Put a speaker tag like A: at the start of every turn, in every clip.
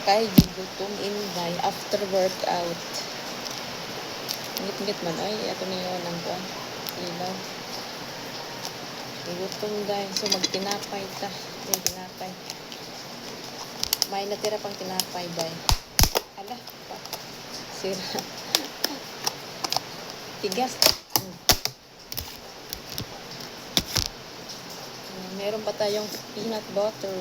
A: Kay gigutom inday after workout. Ngit-ngit man ay ato niyo nang kuan. Ilaw. Gigutom day. So magtinapay ta. May tinapay. May natira pang tinapay day. Ala, pa. Sira. Tigas. Meron pa tayong peanut butter.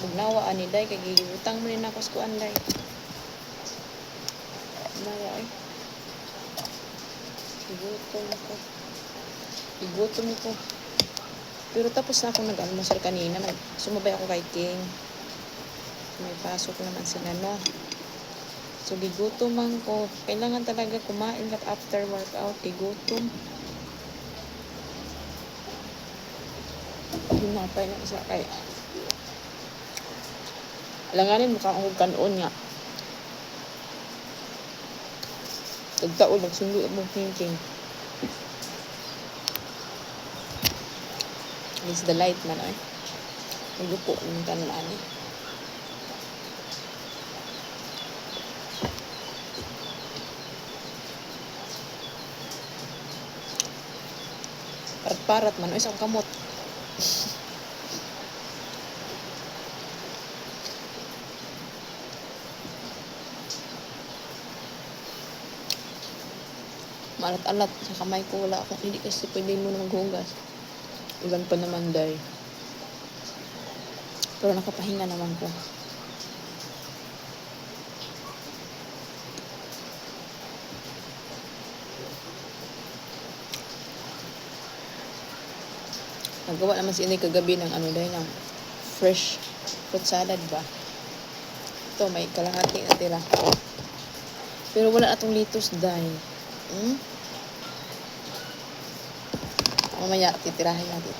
A: Bugnawa ani day kay gigutang mo rin ako sa kuan day. Maya ay. Igutom ko. Pero tapos na ako nag-almusal kanina. Sumabay ako kay King. May pasok naman sila, no? So, gigutom man ko. Kailangan talaga kumain lang after workout. Gigutom. Hinapay na isa kay. Alanganin mukha akong kanon nga. Tagtaon, nagsundo mo King. It's the light man, ay. Naglupo ng kanon eh. Parat-parat man, isang kamot. Malat-alat sa kamay ko, wala ako. Hindi kasi pwede mo na maghugas. Ulan pa naman day. Pero nakapahinga naman ko. Nagawa naman si Inay kagabi ng ano day, ng fresh fruit salad ba. Ito, may kalahati na tira. Pero wala atong litos day. Mamaya, titirahin natin.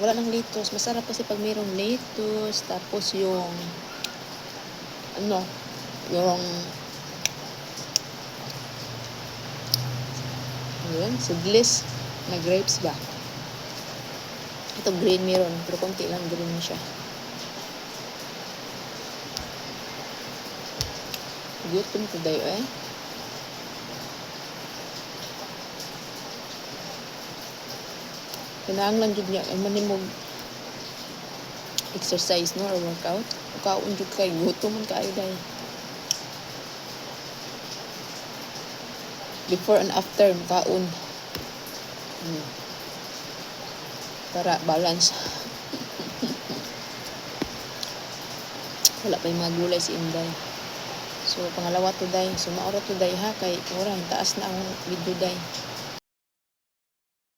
A: Wala nang litos. Masarap kasi pag mayroong litos. Tapos yung seedless na grapes ba. Ito green meron. Pero konti lang green siya. Gutom ko dayo eh. Kinahanglan jud niya ay manimog exercise no or workout. Kaon jud kay gutom man kaayo day. Before and after kaon. Para balance. Wala pa yung mga gulay si Inday. So pangalawa to day. So maura to day ha kay mura taas na ang video day.